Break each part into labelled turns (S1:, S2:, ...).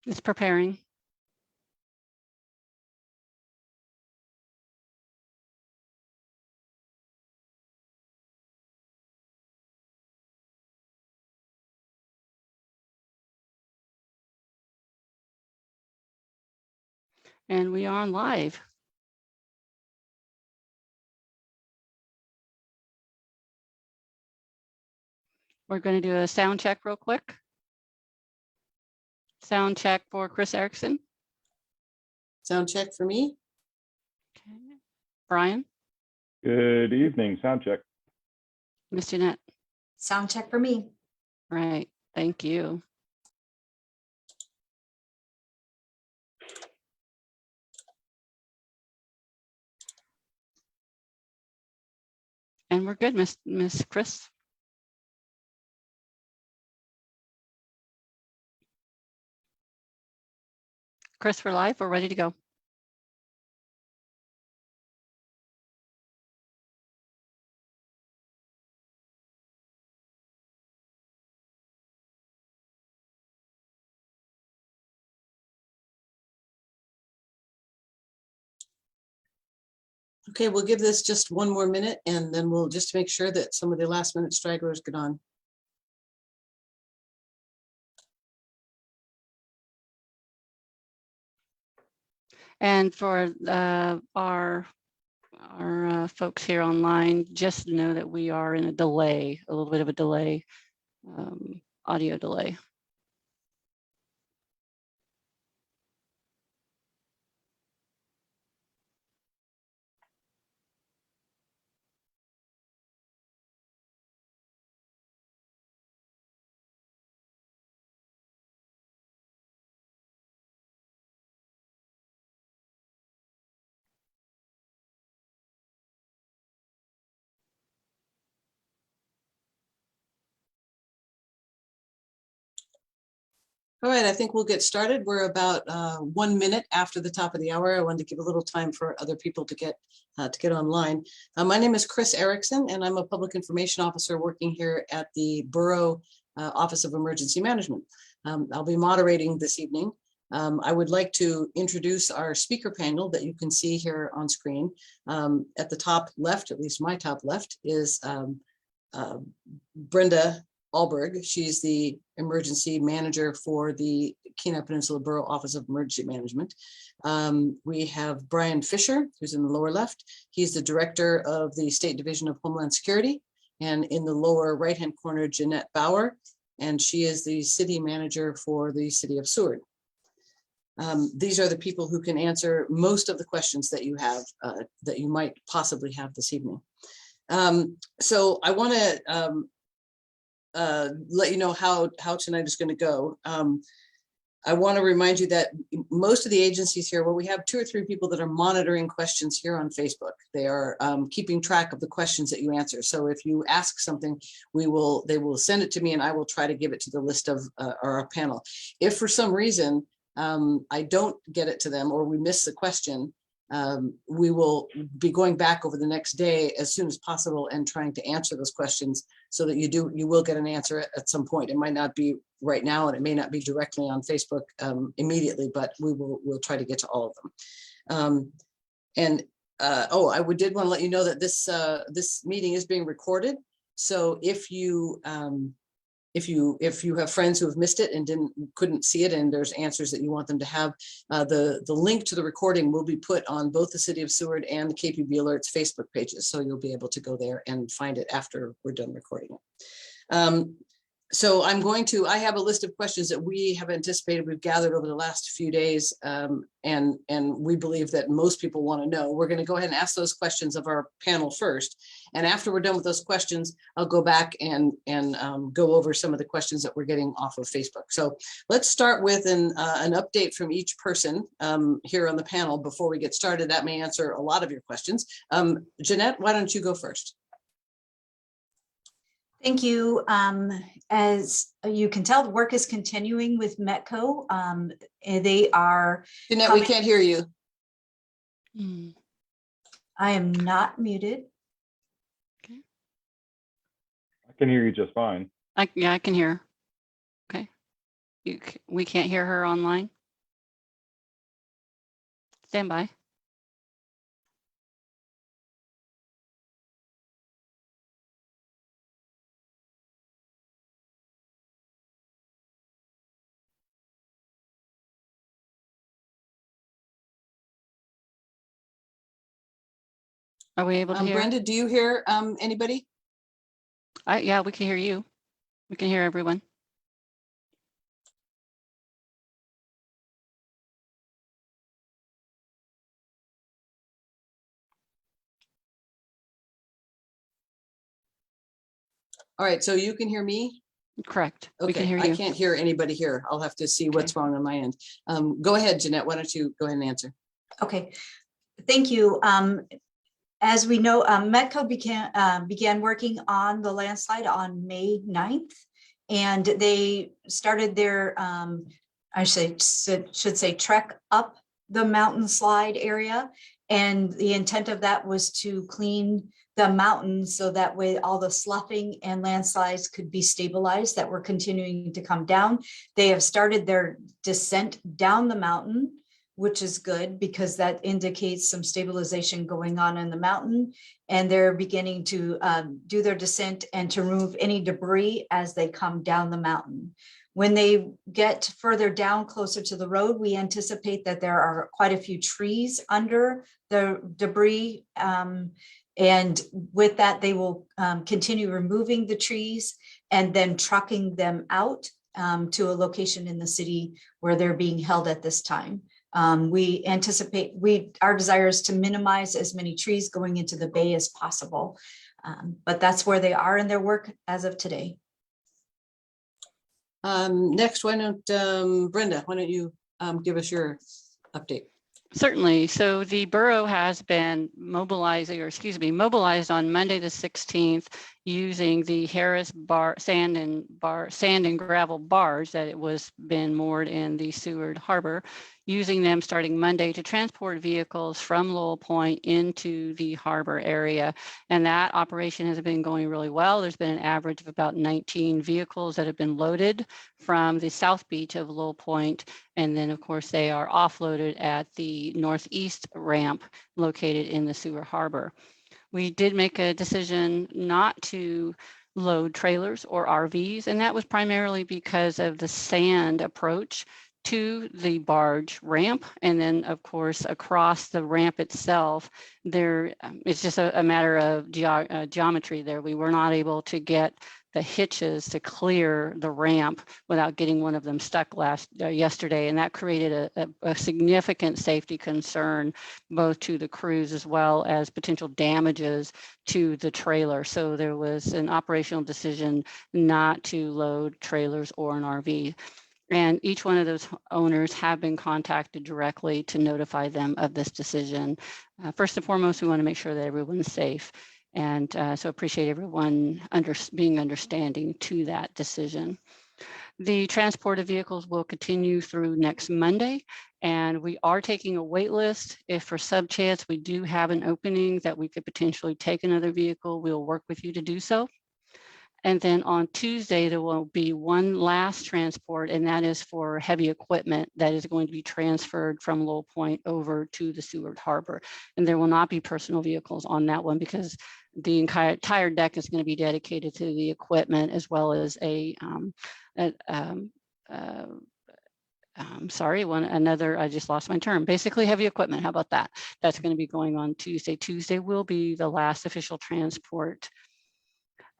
S1: It's preparing. And we are on live. We're going to do a sound check real quick. Sound check for Chris Erickson.
S2: Sound check for me.
S1: Okay. Brian.
S3: Good evening, sound check.
S1: Miss Jeanette.
S4: Sound check for me.
S1: Right, thank you. And we're good, Miss Chris. Chris, we're live. We're ready to go.
S2: Okay, we'll give this just one more minute and then we'll just make sure that some of the last minute stragglers get on.
S1: And for our folks here online, just know that we are in a delay, a little bit of a delay, audio delay.
S2: All right, I think we'll get started. We're about 1 minute after the top of the hour. I wanted to give a little time for other people to get online. My name is Chris Erickson, and I'm a public information officer working here at the Borough Office of Emergency Management. I'll be moderating this evening. I would like to introduce our speaker panel that you can see here on screen. At the top left, at least my top left, is Brenda Alberg. She's the emergency manager for the Kenai Peninsula Borough Office of Emergency Management. We have Brian Fisher, who's in the lower left. He's the director of the State Division of Homeland Security. And in the lower right-hand corner, Jeanette Bauer, and she is the city manager for the city of Seward. These are the people who can answer most of the questions that you have, that you might possibly have this evening. So I want to let you know how tonight is going to go. I want to remind you that most of the agencies here, well, we have 2 or 3 people that are monitoring questions here on Facebook. They are keeping track of the questions that you answer. So if you ask something, they will send it to me and I will try to give it to the list of our panel. If for some reason I don't get it to them or we miss the question, we will be going back over the next day as soon as possible and trying to answer those questions so that you will get an answer at some point. It might not be right now and it may not be directly on Facebook immediately, but we'll try to get to all of them. I did want to let you know that this meeting is being recorded. So if you have friends who have missed it and couldn't see it and there's answers that you want them to have, the link to the recording will be put on both the City of Seward and the KPB Alerts Facebook pages. So you'll be able to go there and find it after we're done recording it. So I have a list of questions that we have anticipated we've gathered over the last few days, and we believe that most people want to know. We're going to go ahead and ask those questions of our panel first. And after we're done with those questions, I'll go back and go over some of the questions that we're getting off of Facebook. So let's start with an update from each person here on the panel before we get started. That may answer a lot of your questions. Jeanette, why don't you go first?
S4: Thank you. As you can tell, the work is continuing with Metco. They are.
S2: Jeanette, we can't hear you.
S4: I am not muted.
S1: Okay.
S3: I can hear you just fine.
S1: Yeah, I can hear. Okay. We can't hear her online. Stand by. Are we able to hear?
S2: Brenda, do you hear anybody?
S1: Yeah, we can hear you. We can hear everyone.
S2: All right, so you can hear me?
S1: Correct. We can
S2: Okay,
S1: hear
S2: I
S1: you.
S2: can't hear anybody here. I'll have to see
S1: Okay.
S2: what's wrong on my end. Go ahead, Jeanette. Why don't you go ahead and answer?
S4: Okay, thank you. As we know, Metco began working on the landslide on May 9th, and they started their, I should say, trek up the mountain slide area. And the intent of that was to clean the mountain so that way all the sloughing and landslides could be stabilized that were continuing to come down. They have started their descent down the mountain, which is good because that indicates some stabilization going on in the mountain. And they're beginning to do their descent and to remove any debris as they come down the mountain. When they get further down closer to the road, we anticipate that there are quite a few trees under the debris. And with that, they will continue removing the trees and then trucking them out to a location in the city where they're being held at this time. We anticipate, our desire is to minimize as many trees going into the bay as possible. But that's where they are in their work as of today.
S2: Next, why don't, Brenda, why don't you give us your update?
S1: Certainly. So the borough has been mobilized on Monday the 16th using the Harris sand and gravel barge that it was been moored in the Seward Harbor, using them starting Monday to transport vehicles from Lowell Point into the harbor area. And that operation has been going really well. There's been an average of about 19 vehicles that have been loaded from the south beach of Lowell Point. And then of course they are offloaded at the northeast ramp located in the Seward Harbor. We did make a decision not to load trailers or RVs, and that was primarily because of the sand approach to the barge ramp. And then of course, across the ramp itself, it's just a matter of geometry there. We were not able to get the hitches to clear the ramp without getting one of them stuck yesterday. And that created a significant safety concern, both to the crews as well as potential damages to the trailer. So there was an operational decision not to load trailers or an RV. And each one of those owners have been contacted directly to notify them of this decision. First and foremost, we want to make sure that everyone's safe. And so appreciate everyone being understanding to that decision. The transport of vehicles will continue through next Monday, and we are taking a wait list. If for sub chance we do have an opening that we could potentially take another vehicle, we'll work with you to do so. And then on Tuesday, there will be one last transport, and that is for heavy equipment that is going to be transferred from Lowell Point over to the Seward Harbor. And there will not be personal vehicles on that one because the entire deck is going to be dedicated to the equipment, as well as I just lost my term. Basically heavy equipment, how about that? That's going to be going on Tuesday. Tuesday will be the last official transport.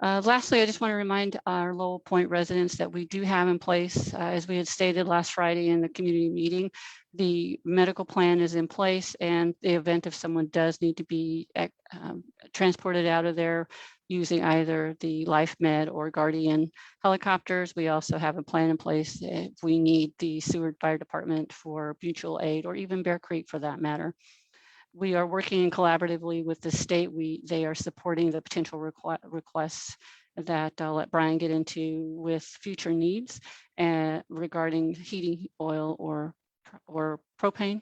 S1: Lastly, I just want to remind our Lowell Point residents that we do have in place, as we had stated last Friday in the community meeting, the medical plan is in place, and the event if someone does need to be transported out of there using either the LifeMed or Guardian helicopters, we also have a plan in place if we need the Seward Fire Department for mutual aid, or even Bear Creek for that matter. We are working collaboratively with the state. They are supporting the potential requests that I'll let Brian get into with future needs regarding heating oil or propane.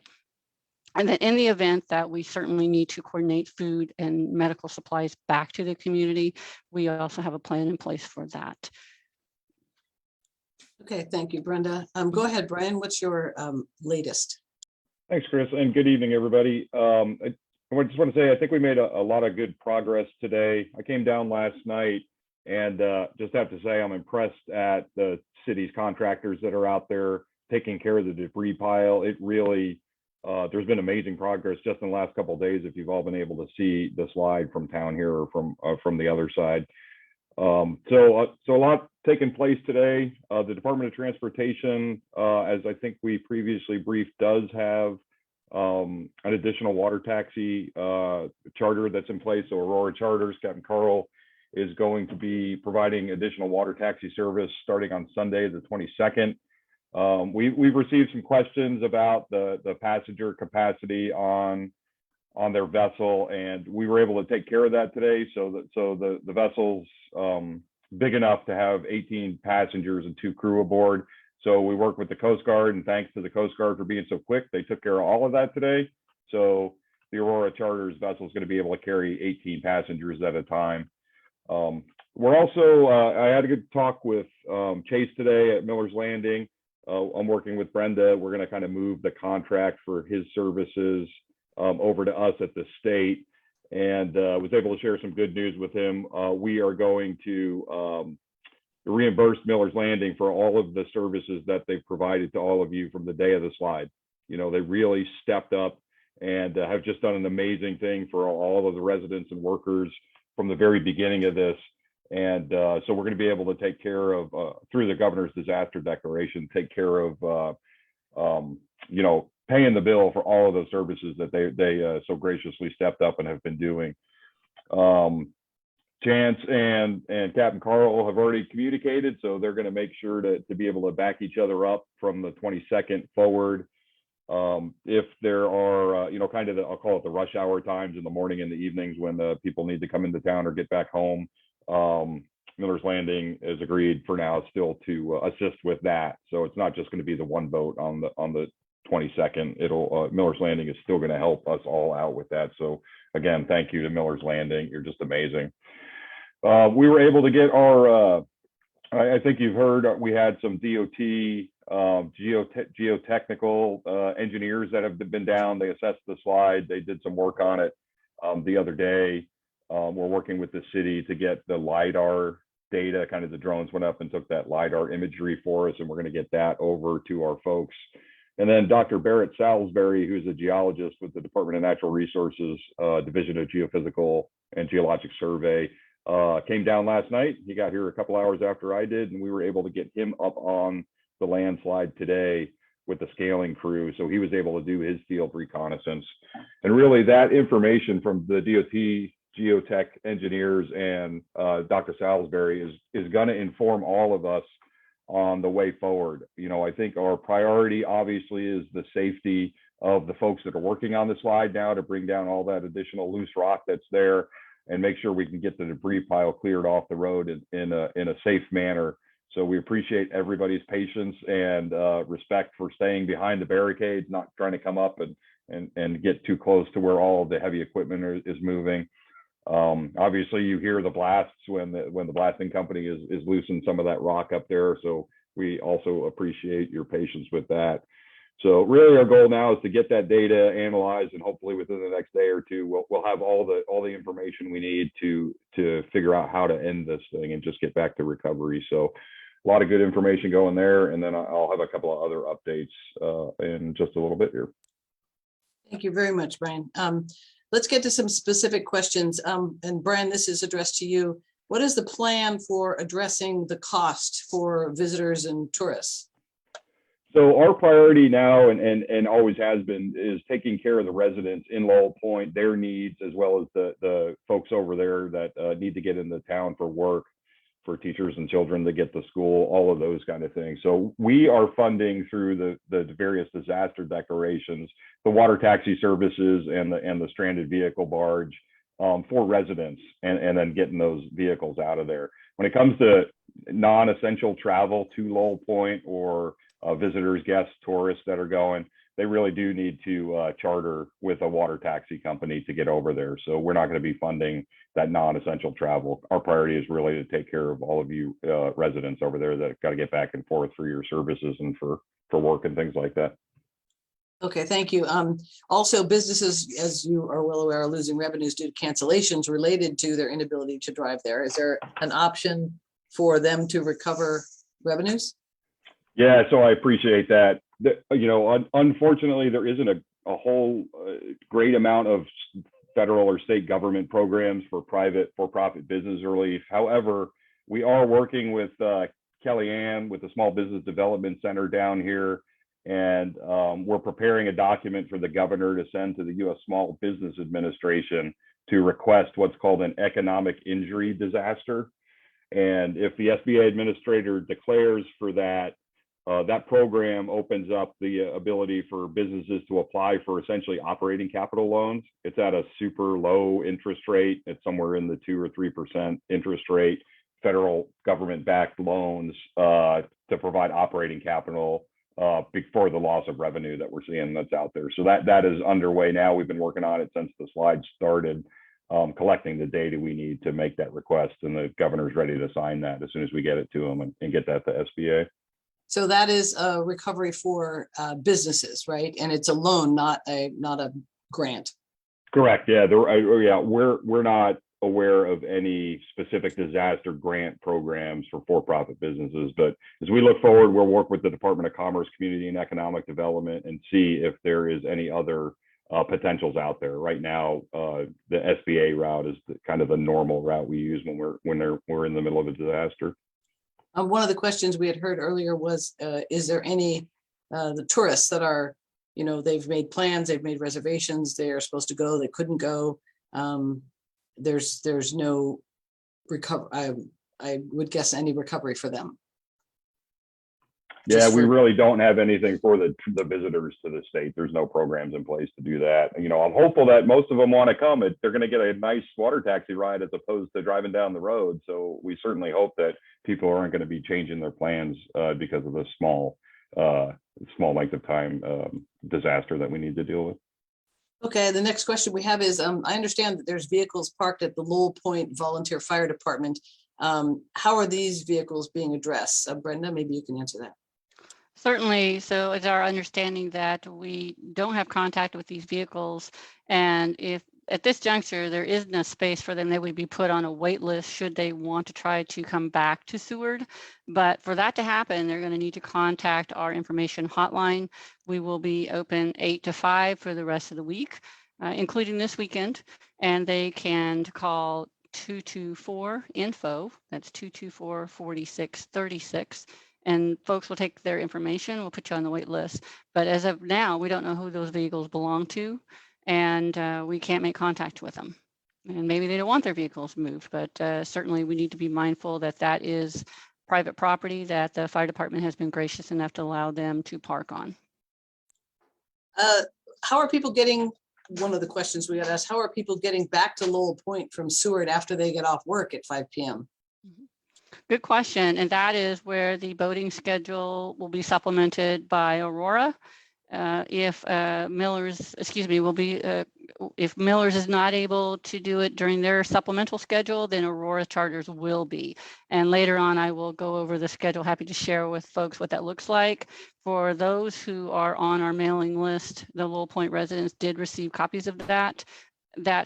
S1: And then in the event that we certainly need to coordinate food and medical supplies back to the community, we also have a plan in place for that.
S2: Okay, thank you, Brenda. Go ahead, Brian. What's your latest?
S3: Thanks, Chris, and good evening, everybody. I just want to say I think we made a lot of good progress today. I came down last night and just have to say I'm impressed at the city's contractors that are out there taking care of the debris pile. It really, there's been amazing progress just in the last couple of days. If you've all been able to see the slide from town here or from the other side. So a lot taking place today. The Department of Transportation, as I think we previously briefed, does have an additional water taxi charter that's in place. So Aurora Charters, Captain Carl is going to be providing additional water taxi service starting on Sunday, the 22nd. We've received some questions about the passenger capacity on their vessel, and we were able to take care of that today. So the vessel's big enough to have 18 passengers and 2 crew aboard. So we worked with the Coast Guard, and thanks to the Coast Guard for being so quick, they took care of all of that today. So the Aurora Charters vessel is going to be able to carry 18 passengers at a time. We're also, I had a good talk with Chase today at Miller's Landing. I'm working with Brenda. We're going to kind of move the contract for his services over to us at the state, and was able to share some good news with him. We are going to reimburse Miller's Landing for all of the services that they've provided to all of you from the day of the slide. You know, they really stepped up and have just done an amazing thing for all of the residents and workers from the very beginning of this. And so we're going to be able to take care of, through the governor's disaster declaration, take care of, you know, paying the bill for all of those services that they so graciously stepped up and have been doing. Chance and Captain Carl have already communicated, so they're going to make sure to be able to back each other up from the 22nd forward. If there are, you know, kind of I'll call it the rush hour times in the morning and the evenings when the people need to come into town or get back home, Miller's Landing has agreed for now still to assist with that. So it's not just going to be the one boat on the 22nd. It'll Miller's Landing is still going to help us all out with that. So again, thank you to Miller's Landing. You're just amazing. We were able to get our, I think you've heard, we had some DOT geotechnical engineers that have been down. They assessed the slide. They did some work on it the other day. We're working with the city to get the LiDAR data, kind of the drones went up and took that LiDAR imagery for us, and we're going to get that over to our folks. And then Dr. Barrett Salisbury, who's a geologist with the Department of Natural Resources, Division of Geophysical and Geologic Survey, came down last night. He got here a couple hours after I did, and we were able to get him up on the landslide today with the scaling crew. So he was able to do his field reconnaissance. And really that information from the DOT geotech engineers and Dr. Salisbury is going to inform all of us on the way forward. You know, I think our priority obviously is the safety of the folks that are working on the slide now to bring down all that additional loose rock that's there and make sure we can get the debris pile cleared off the road in a safe manner. So we appreciate everybody's patience and respect for staying behind the barricades, not trying to come up and get too close to where all of the heavy equipment is moving. Obviously you hear the blasts when the blasting company is loosening some of that rock up there. So we also appreciate your patience with that. So really our goal now is to get that data analyzed, and hopefully within the next day or two, we'll have all the information we need to figure out how to end this thing and just get back to recovery. So a lot of good information going there. And then I'll have a couple of other updates in just a little bit here.
S2: Thank you very much, Brian. Let's get to some specific questions. And Brian, this is addressed to you. What is the plan for addressing the cost for visitors and tourists?
S3: So our priority now and always has been is taking care of the residents in Lowell Point, their needs, as well as the folks over there that need to get into town for work, for teachers and children to get to school, all of those kind of things. So we are funding through the various disaster declarations, the water taxi services and the stranded vehicle barge for residents, and then getting those vehicles out of there. When it comes to non-essential travel to Lowell Point or visitors, guests, tourists that are going, they really do need to charter with a water taxi company to get over there. So we're not going to be funding that non-essential travel. Our priority is really to take care of all of you residents over there that got to get back and forth for your services and for work and things like that.
S2: Okay, thank you. Also, businesses, as you are well aware, are losing revenues due to cancellations related to their inability to drive there. Is there an option for them to recover revenues?
S3: Yeah, so I appreciate that. You know, unfortunately, there isn't a whole great amount of federal or state government programs for for-profit business relief. However, we are working with Kellyanne with the Small Business Development Center down here, and we're preparing a document for the governor to send to the U.S. Small Business Administration to request what's called an economic injury disaster. And if the SBA administrator declares for that, that program opens up the ability for businesses to apply for essentially operating capital loans. It's at a super low interest rate. It's somewhere in the 2 or 3% interest rate, federal government-backed loans to provide operating capital before the loss of revenue that we're seeing that's out there. So that is underway now. We've been working on it since the slide started, collecting the data we need to make that request, and the governor's ready to sign that as soon as we get it to him and get that to SBA.
S2: So that is a recovery for businesses, right? And it's a loan, not a grant.
S3: Correct. Yeah. We're not aware of any specific disaster grant programs for for-profit businesses, but as we look forward, we'll work with the Department of Commerce, Community and Economic Development and see if there is any other potentials out there. Right now, the SBA route is kind of the normal route we use when we're in the middle of a disaster.
S2: One of the questions we had heard earlier was, is there any, the tourists that are, you know, they've made plans, they've made reservations, they are supposed to go, they couldn't go. There's no recovery. I would guess any recovery for them.
S3: Yeah, we really don't have anything for the visitors to the state. There's no programs in place to do that. You know, I'm hopeful that most of them want to come. They're going to get a nice water taxi ride as opposed to driving down the road. So we certainly hope that people aren't going to be changing their plans because of the small length of time disaster that we need to deal with.
S2: Okay, the next question we have is, I understand that there's vehicles parked at the Lowell Point Volunteer Fire Department. How are these vehicles being addressed? Brenda, maybe you can answer that.
S1: Certainly. So it's our understanding that we don't have contact with these vehicles. And if at this juncture, there isn't a space for them, they would be put on a wait list should they want to try to come back to Seward. But for that to happen, they're going to need to contact our information hotline. We will be open 8 to 5 for the rest of the week, including this weekend. And they can call 224-INFO, that's 224-4636. And folks will take their information, we'll put you on the wait list. But as of now, we don't know who those vehicles belong to, and we can't make contact with them. And maybe they don't want their vehicles moved, but certainly we need to be mindful that that is private property that the fire department has been gracious enough to allow them to park on.
S2: How are people getting, one of the questions we got asked, how are people getting back to Lowell Point from Seward after they get off work at 5 p.m.?
S1: Good question, and that is where the boating schedule will be supplemented by Aurora. If Miller's, if Miller's is not able to do it during their supplemental schedule, then Aurora charters will be. And later on, I will go over the schedule. Happy to share with folks what that looks like. For those who are on our mailing list, the Lowell Point residents did receive copies of that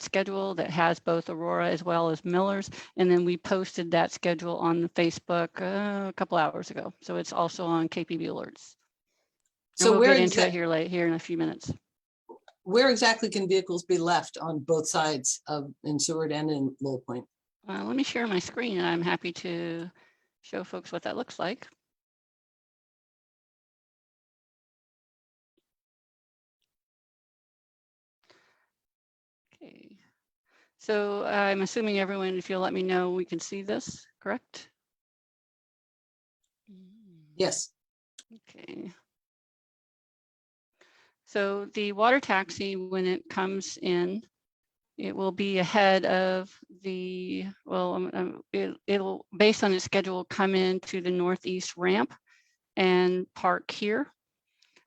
S1: schedule that has both Aurora as well as Miller's, and then we posted that schedule on Facebook a couple hours ago. So it's also on KPB alerts. So we'll get into it here in a few minutes.
S2: Where exactly can vehicles be left on both sides of in Seward and in Lowell Point?
S1: Let me share my screen, and I'm happy to show folks what that looks like. Okay. So I'm assuming everyone, if you'll let me know, we can see this, correct?
S2: Yes.
S1: Okay. So the water taxi, when it comes in, it will be ahead of the, well, it'll, based on its schedule, come into the northeast ramp and park here,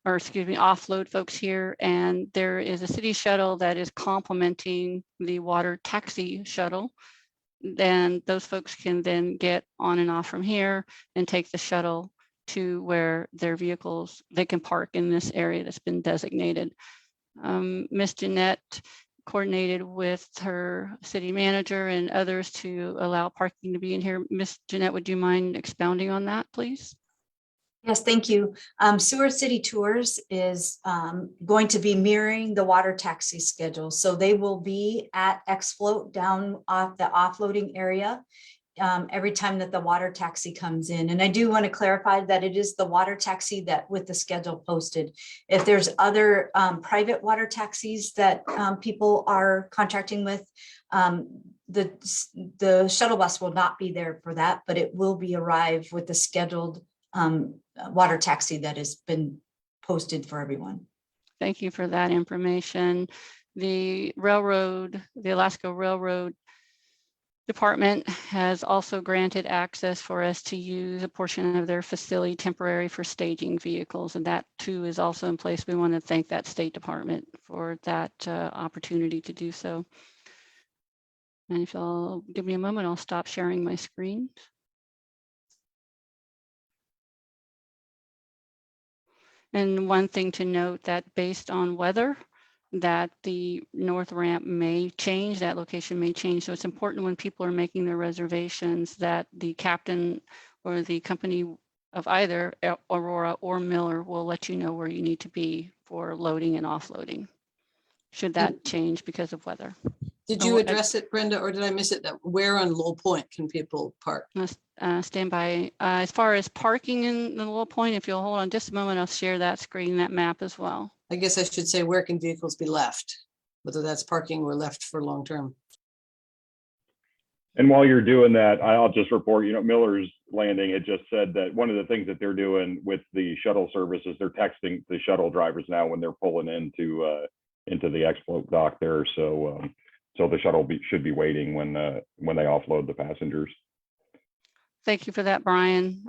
S1: or excuse me, offload folks here. And there is a city shuttle that is complementing the water taxi shuttle. Then those folks can then get on and off from here and take the shuttle to where their vehicles, they can park in this area that's been designated. Ms. Jeanette coordinated with her city manager and others to allow parking to be in here. Ms. Jeanette, would you mind expounding on that, please?
S4: Yes, thank you. Seward City Tours is going to be mirroring the water taxi schedule. So they will be at X-Float down off the offloading area every time that the water taxi comes in. And I do want to clarify that it is the water taxi that with the schedule posted. If there's other private water taxis that people are contracting with, the shuttle bus will not be there for that, but it will be arrive with the scheduled water taxi that has been posted for everyone.
S1: Thank you for that information. The railroad, the Alaska Railroad Department has also granted access for us to use a portion of their facility temporary for staging vehicles, and that too is also in place. We want to thank that State Department for that opportunity to do so. And if you'll give me a moment, I'll stop sharing my screen. And one thing to note that based on weather, that the north ramp may change, that location may change. So it's important when people are making their reservations that the captain or the company of either Aurora or Miller will let you know where you need to be for loading and offloading, should that change because of weather.
S2: Did you address it, Brenda, or did I miss it? That where on Lowell Point can people park?
S1: Stand by. As far as parking in the Lowell Point, if you'll hold on just a moment, I'll share that screen, that map as well.
S2: I guess I should say, where can vehicles be left? Whether that's parking or left for long term.
S3: And while you're doing that, I'll just report, Miller's Landing, it just said that one of the things that they're doing with the shuttle service is they're texting the shuttle drivers now when they're pulling into the X-Float dock there. So the shuttle should be waiting when they offload the passengers.
S1: Thank you for that, Brian.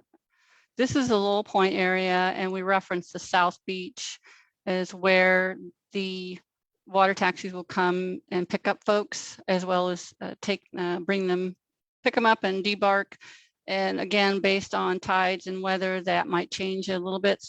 S1: This is the Lowell Point area, and we reference the South Beach as where the water taxis will come and pick up folks, as well as pick them up and debark. And again, based on tides and weather, that might change a little bit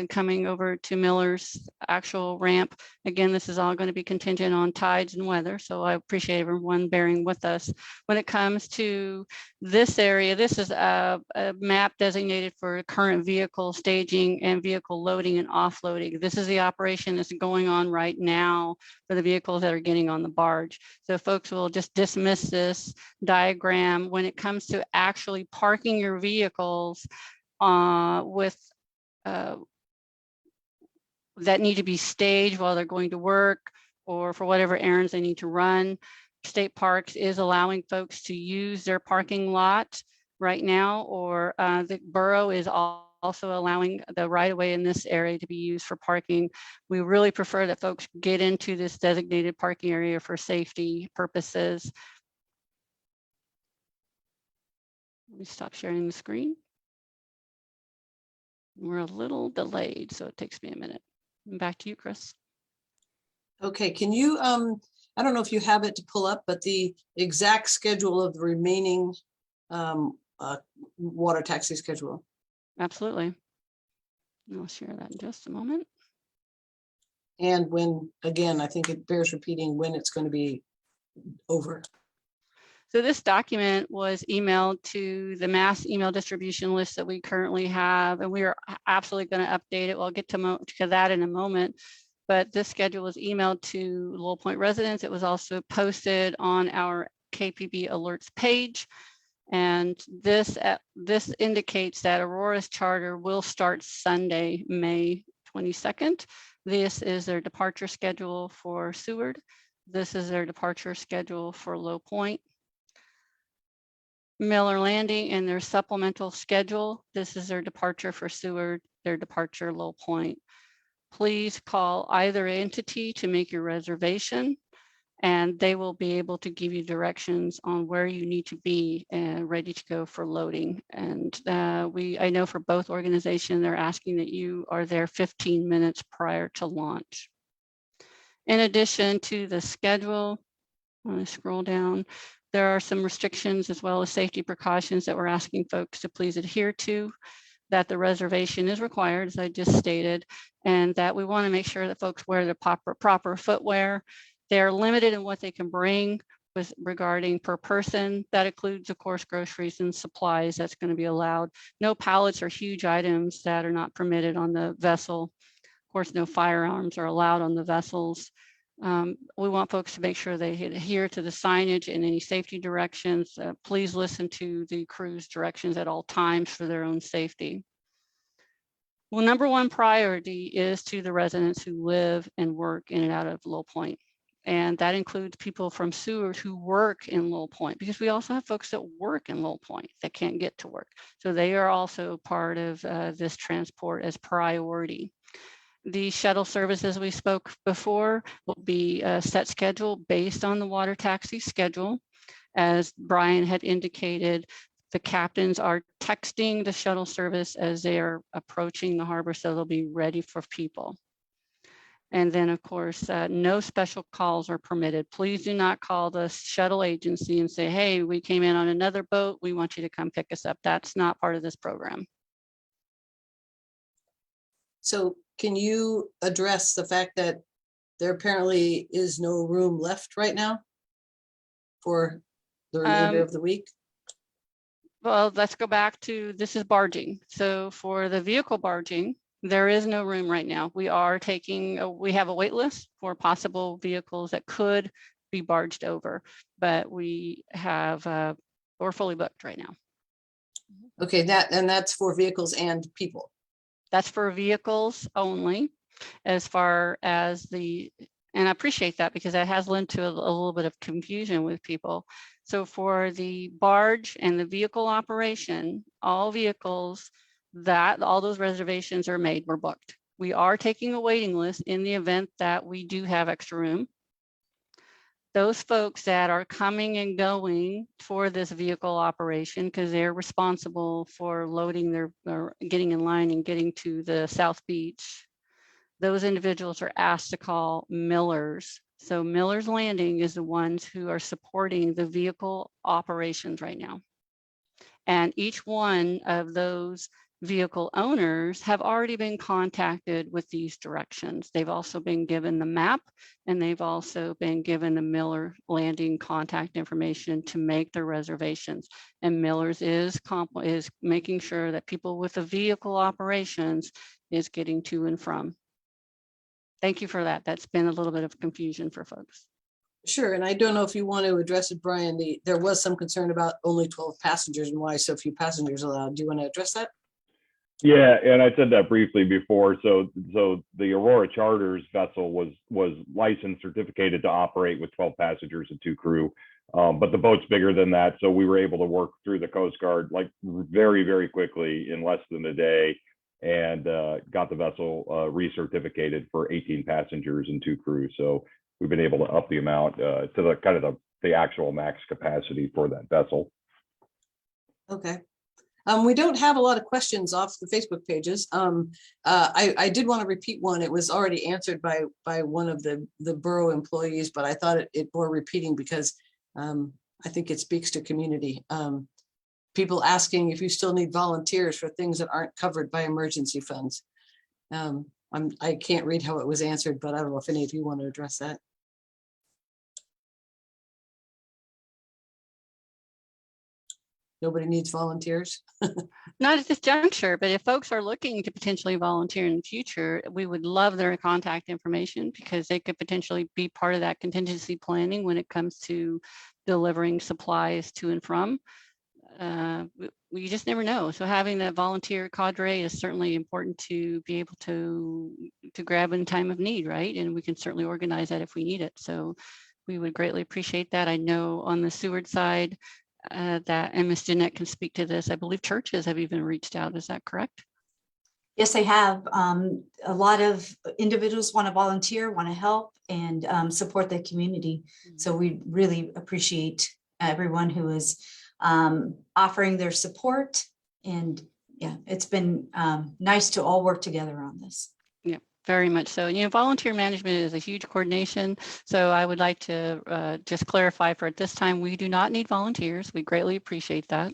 S1: coming over to Miller's actual ramp. Again, this is all going to be contingent on tides and weather. So I appreciate everyone bearing with us. When it comes to this area, this is a map designated for current vehicle staging and vehicle loading and offloading. This is the operation that's going on right now for the vehicles that are getting on the barge. So folks will just dismiss this diagram when it comes to actually parking your vehicles with that need to be staged while they're going to work or for whatever errands they need to run. State Parks is allowing folks to use their parking lot right now, or the borough is also allowing the right-of-way in this area to be used for parking. We really prefer that folks get into this designated parking area for safety purposes. Let me stop sharing the screen. We're a little delayed, so it takes me a minute. Back to you, Chris.
S2: Okay, can you, I don't know if you have it to pull up, but the exact schedule of the remaining water taxi schedule.
S1: Absolutely. I'll share that in just a moment.
S2: And when, again, I think it bears repeating when it's going to be over.
S1: So this document was emailed to the mass email distribution list that we currently have, and we are absolutely going to update it. We'll get to that in a moment. But this schedule was emailed to Lowell Point residents. It was also posted on our KPB alerts page. And this indicates that Aurora's charter will start Sunday, May 22nd. This is their departure schedule for Seward. This is their departure schedule for Lowell Point. Miller Landing and their supplemental schedule. This is their departure for Seward, their departure Lowell Point. Please call either entity to make your reservation, and they will be able to give you directions on where you need to be and ready to go for loading. And I know for both organizations, they're asking that you are there 15 minutes prior to launch. In addition to the schedule, I'm going to scroll down. There are some restrictions as well as safety precautions that we're asking folks to please adhere to. that the reservation is required, as I just stated, and that we want to make sure that folks wear the proper footwear. They're limited in what they can bring with regarding per person. That includes, of course, groceries and supplies that's going to be allowed. No pallets or huge items that are not permitted on the vessel. Of course, no firearms are allowed on the vessels. We want folks to make sure they adhere to the signage and any safety directions. Please listen to the crew's directions at all times for their own safety. Well, number one priority is to the residents who live and work in and out of Lowell Point. And that includes people from Seward who work in Lowell Point, because we also have folks that work in Lowell Point that can't get to work. So they are also part of this transport as priority. The shuttle service, as we spoke before, will be a set schedule based on the water taxi schedule. As Brian had indicated, the captains are texting the shuttle service as they are approaching the harbor, so they'll be ready for people. And then, of course, no special calls are permitted. Please do not call the shuttle agency and say, hey, we came in on another boat, we want you to come pick us up. That's not part of this program.
S2: So can you address the fact that there apparently is no room left right now for the remainder of the week?
S1: Well, let's go back to, this is barging. So for the vehicle barging, there is no room right now. We are taking, we have a wait list for possible vehicles that could be barged over, but we have, we're fully booked right now.
S2: Okay, that's for vehicles and people.
S1: That's for vehicles only. As far as the, and I appreciate that because that has led to a little bit of confusion with people. So for the barge and the vehicle operation, all vehicles that all those reservations are made, we're booked. We are taking a waiting list in the event that we do have extra room. Those folks that are coming and going for this vehicle operation, because they're responsible for loading their, or getting in line and getting to the South Beach, those individuals are asked to call Miller's. So Miller's Landing is the ones who are supporting the vehicle operations right now. And each one of those vehicle owners have already been contacted with these directions. They've also been given the map, and they've also been given the Miller Landing contact information to make their reservations. And Miller's is making sure that people with the vehicle operations is getting to and from. Thank you for that. That's been a little bit of confusion for folks.
S2: Sure, and I don't know if you want to address it, Brian. There was some concern about only 12 passengers and why so few passengers allowed. Do you want to address that?
S3: Yeah, and I said that briefly before. So the Aurora Charters vessel was licensed, certificated to operate with 12 passengers and 2 crew. But the boat's bigger than that, so we were able to work through the Coast Guard like very, very quickly in less than a day, and got the vessel recertificated for 18 passengers and 2 crew. So we've been able to up the amount to the kind of the actual max capacity for that vessel.
S2: Okay. We don't have a lot of questions off the Facebook pages. I did want to repeat one. It was already answered by one of the borough employees, but I thought it bore repeating because I think it speaks to community. People asking if you still need volunteers for things that aren't covered by emergency funds. I can't read how it was answered, but I don't know if any of you want to address that. Nobody needs volunteers?
S1: Not at this juncture, but if folks are looking to potentially volunteer in the future, we would love their contact information because they could potentially be part of that contingency planning when it comes to delivering supplies to and from. We just never know. So having that volunteer cadre is certainly important to be able to grab in time of need, right? And we can certainly organize that if we need it. So we would greatly appreciate that. I know on the Seward side, that, and Ms. Jeanette can speak to this, I believe churches have even reached out. Is that correct?
S4: Yes, they have. A lot of individuals want to volunteer, want to help, and support the community. So we really appreciate everyone who is offering their support. And yeah, it's been nice to all work together on this.
S1: Yeah, very much so. You know, volunteer management is a huge coordination. So I would like to just clarify for at this time, we do not need volunteers. We greatly appreciate that.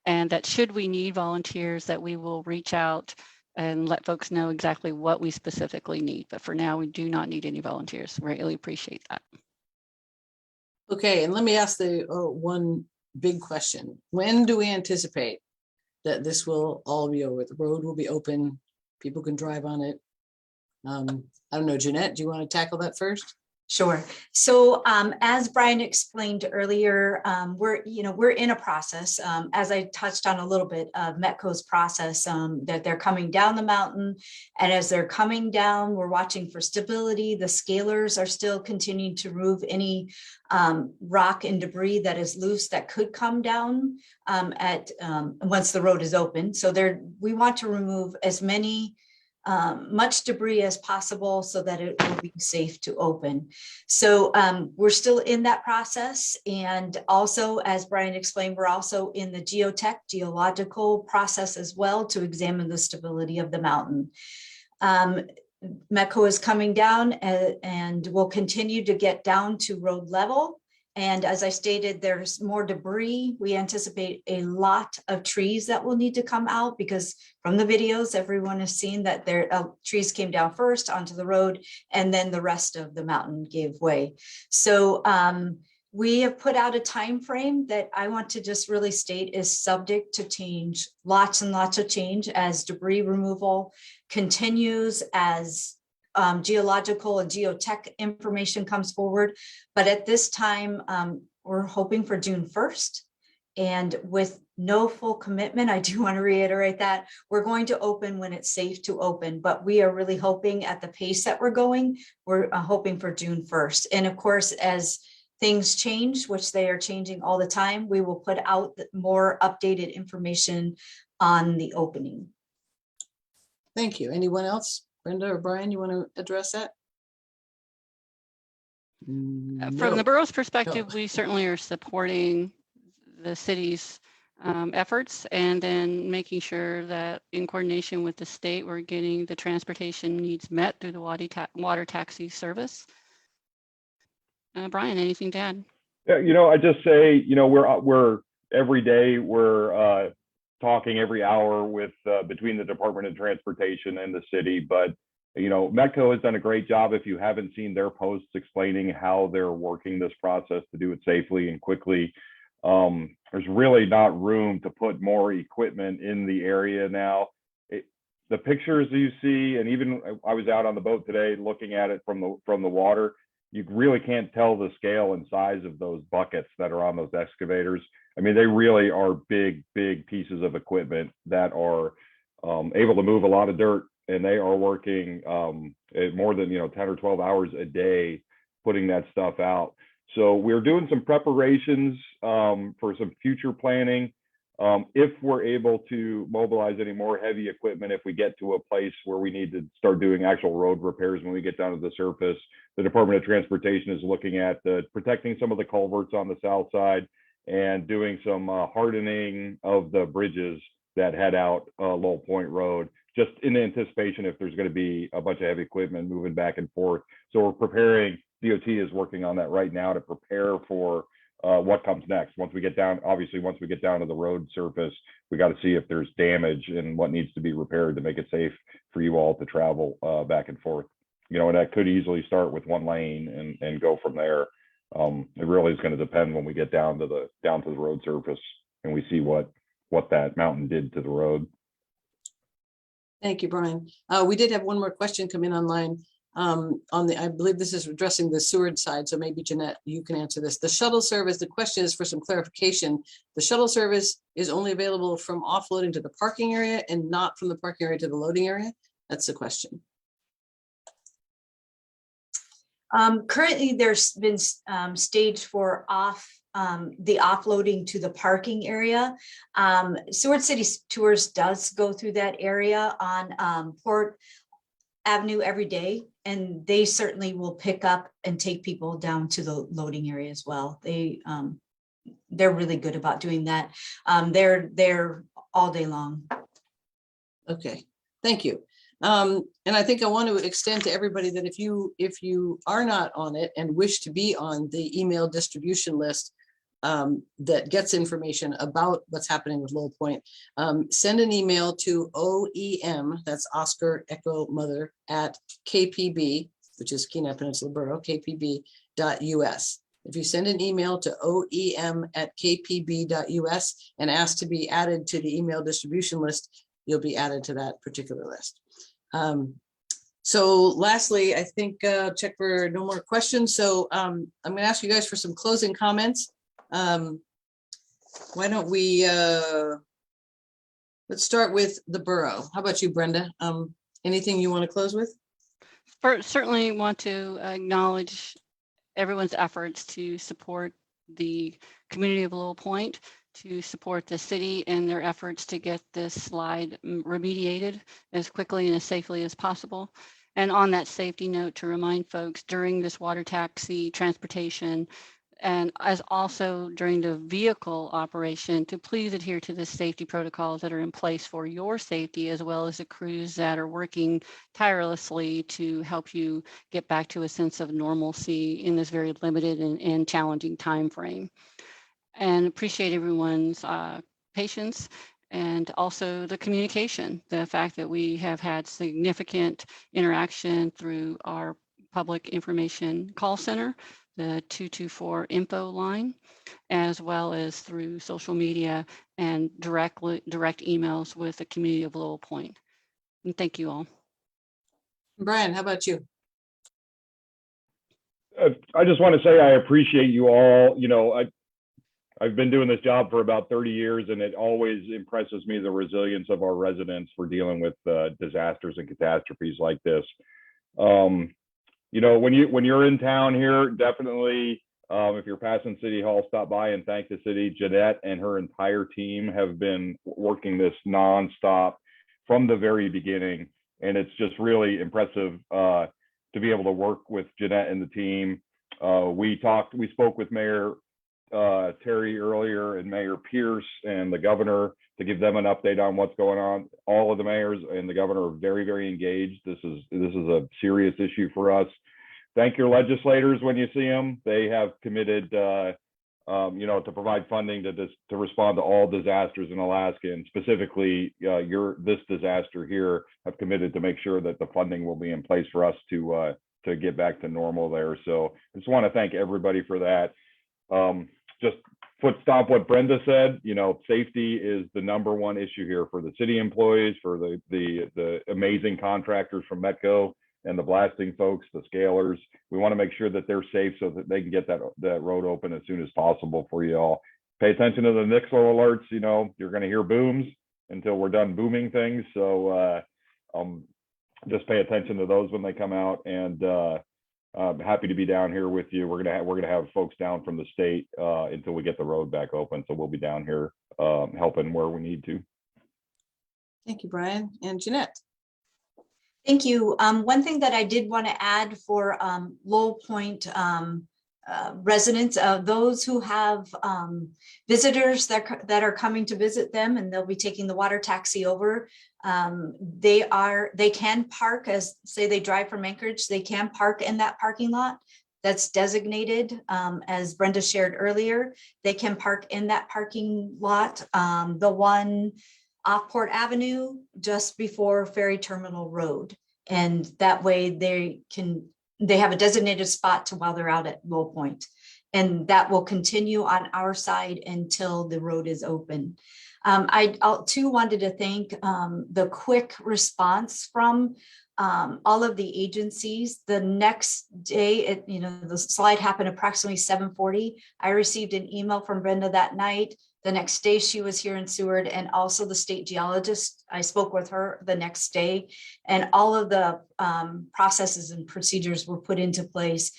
S1: and that should we need volunteers, that we will reach out and let folks know exactly what we specifically need. But for now, we do not need any volunteers. Really appreciate that.
S2: Okay, and let me ask the one big question. When do we anticipate that this will all be over? The road will be open, people can drive on it. I don't know, Jeanette, do you want to tackle that first?
S4: Sure. So as Brian explained earlier, we're in a process, as I touched on a little bit of Metco's process, that they're coming down the mountain. And as they're coming down, we're watching for stability. The scalers are still continuing to remove any rock and debris that is loose that could come down once the road is open. So we want to remove as much debris as possible so that it will be safe to open. So we're still in that process. And also, as Brian explained, we're also in the geological process as well to examine the stability of the mountain. Metco is coming down and will continue to get down to road level. And as I stated, there's more debris. We anticipate a lot of trees that will need to come out because from the videos, everyone has seen that trees came down first onto the road and then the rest of the mountain gave way. So we have put out a time frame that I want to just really state is subject to change, lots and lots of change as debris removal continues, as geological and geotech information comes forward. But at this time, we're hoping for June 1st. And with no full commitment, I do want to reiterate that we're going to open when it's safe to open, but we are really hoping at the pace that we're going, we're hoping for June 1st. And of course, as things change, which they are changing all the time, we will put out more updated information on the opening.
S2: Thank you. Anyone else? Brenda or Brian, you want to address that?
S1: From the borough's perspective, we certainly are supporting the city's efforts, and then making sure that in coordination with the state, we're getting the transportation needs met through the water taxi service. Brian, anything to add?
S3: Yeah, I just say, we're every day we're talking every hour with between the Department of Transportation and the city, but Metco has done a great job. If you haven't seen their posts explaining how they're working this process to do it safely and quickly, there's really not room to put more equipment in the area now. The pictures you see, and even I was out on the boat today looking at it from the water, you really can't tell the scale and size of those buckets that are on those excavators. I mean, they really are big pieces of equipment that are able to move a lot of dirt, and they are working more than 10 or 12 hours a day putting that stuff out. So we're doing some preparations for some future planning. If we're able to mobilize any more heavy equipment, if we get to a place where we need to start doing actual road repairs when we get down to the surface, the Department of Transportation is looking at protecting some of the culverts on the south side and doing some hardening of the bridges that head out Lowell Point Road, just in anticipation if there's going to be a bunch of heavy equipment moving back and forth. So we're preparing. DOT is working on that right now to prepare for what comes next. Once we get down, obviously, once we get down to the road surface, we got to see if there's damage and what needs to be repaired to make it safe for you all to travel back and forth. And that could easily start with one lane and go from there. It really is going to depend when we get down to the road surface and we see what that mountain did to the road.
S2: Thank you, Brian. We did have one more question come in online. I believe this is addressing the Seward side, so maybe Jeanette, you can answer this. The shuttle service, the question is for some clarification. The shuttle service is only available from offloading to the parking area and not from the parking area to the loading area? That's the question.
S4: Currently, there's been staged for the offloading to the parking area. Seward City Tours does go through that area on Port Avenue every day, and they certainly will pick up and take people down to the loading area as well. They're really good about doing that. They're there all day long.
S2: Okay, thank you. And I think I want to extend to everybody that if you are not on it and wish to be on the email distribution list, that gets information about what's happening with Lowell Point, send an email to OEM, that's Oscar Echo Mother, at KPB, which is Kenai Peninsula Borough, kpb.us. If you send an email to oem@kpb.us and ask to be added to the email distribution list, you'll be added to that particular list. So lastly, I think check for no more questions. So I'm going to ask you guys for some closing comments. Why don't we let's start with the borough. How about you, Brenda? Anything you want to close with?
S1: First, certainly want to acknowledge everyone's efforts to support the community of Lowell Point, to support the city and their efforts to get this slide remediated as quickly and as safely as possible. And on that safety note, to remind folks during this water taxi transportation, and as also during the vehicle operation, to please adhere to the safety protocols that are in place for your safety, as well as the crews that are working tirelessly to help you get back to a sense of normalcy in this very limited and challenging time frame. And appreciate everyone's patience, and also the communication, the fact that we have had significant interaction through our public information call center, the 224 info line, as well as through social media and direct emails with the community of Lowell Point. And thank you all.
S2: Brian, how about you?
S3: I just want to say I appreciate you all. You know, I've been doing this job for about 30 years, and it always impresses me the resilience of our residents for dealing with disasters and catastrophes like this. You know, when you're in town here, definitely, if you're passing City Hall, stop by and thank the city. Jeanette and her entire team have been working this nonstop from the very beginning, and it's just really impressive to be able to work with Jeanette and the team. We spoke with Mayor Terry earlier and Mayor Pierce and the governor to give them an update on what's going on. All of the mayors and the governor are very, very engaged. This is a serious issue for us. Thank your legislators when you see them. They have committed, you know, to provide funding to respond to all disasters in Alaska, and specifically this disaster here. Have committed to make sure that the funding will be in place for us to get back to normal there. So I just want to thank everybody for that. Just foot stomp what Brenda said, you know, safety is the #1 issue here for the city employees, for the amazing contractors from Metco and the blasting folks, the scalers. We want to make sure that they're safe so that they can get that road open as soon as possible for you all. Pay attention to the Nixle alerts. You know, you're going to hear booms until we're done booming things. So just pay attention to those when they come out, and I'm happy to be down here with you. We're gonna have folks down from the state until we get the road back open. So we'll be down here helping where we need to.
S2: Thank you, Brian. And Jeanette.
S4: Thank you. One thing that I did want to add for Lowell Point residents, those who have visitors that are coming to visit them, and they'll be taking the water taxi over. They can park, as say they drive from Anchorage, they can park in that parking lot that's designated, as Brenda shared earlier. They can park in that parking lot, the one off Port Avenue just before Ferry Terminal Road, and that way they have a designated spot while they're out at Lowell Point, and that will continue on our side until the road is open. I too wanted to thank the quick response from all of the agencies. The next day, the slide happened approximately 7:40. I received an email from Brenda that night. The next day she was here in Seward, and also the state geologist. I spoke with her the next day, and all of the processes and procedures were put into place.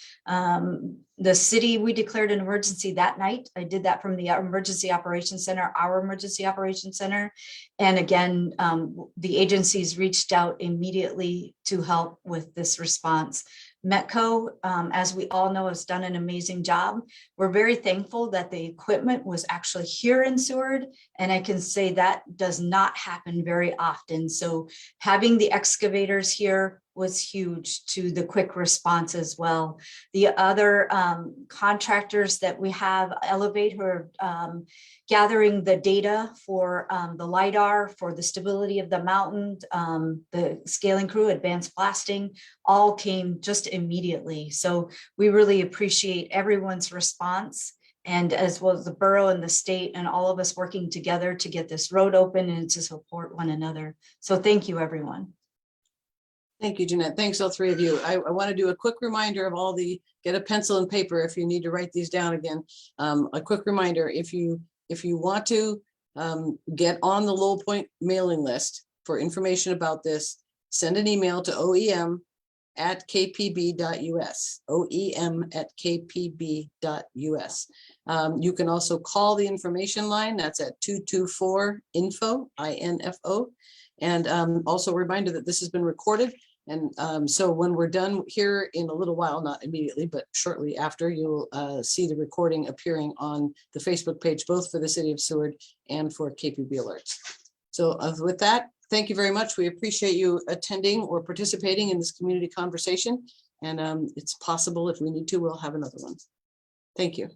S4: The city, we declared an emergency that night. I did that from the emergency operations center, our emergency operations center. And again, the agencies reached out immediately to help with this response. Metco, as we all know, has done an amazing job. We're very thankful that the equipment was actually here in Seward, and I can say that does not happen very often. So having the excavators here was huge to the quick response as well. The other contractors that we have, Elevate, who are gathering the data for the LiDAR, for the stability of the mountain, the scaling crew, advanced blasting, all came just immediately. So we really appreciate everyone's response, and as well as the borough and the state and all of us working together to get this road open and to support one another. So thank you, everyone.
S2: Thank you, Jeanette. Thanks, all three of you. I want to do a quick reminder of all the, get a pencil and paper if you need to write these down again. A quick reminder, if you want to get on the Lowell Point mailing list for information about this, send an email to oem@kpb.us, oem@kpb.us. You can also call the information line, that's at 224-INFO, INFO. And also a reminder that this has been recorded. And so when we're done here in a little while, not immediately, but shortly after, you'll see the recording appearing on the Facebook page, both for the City of Seward and for KPB Alerts. So with that, thank you very much. We appreciate you attending or participating in this community conversation. And it's possible if we need to, we'll have another one. Thank you.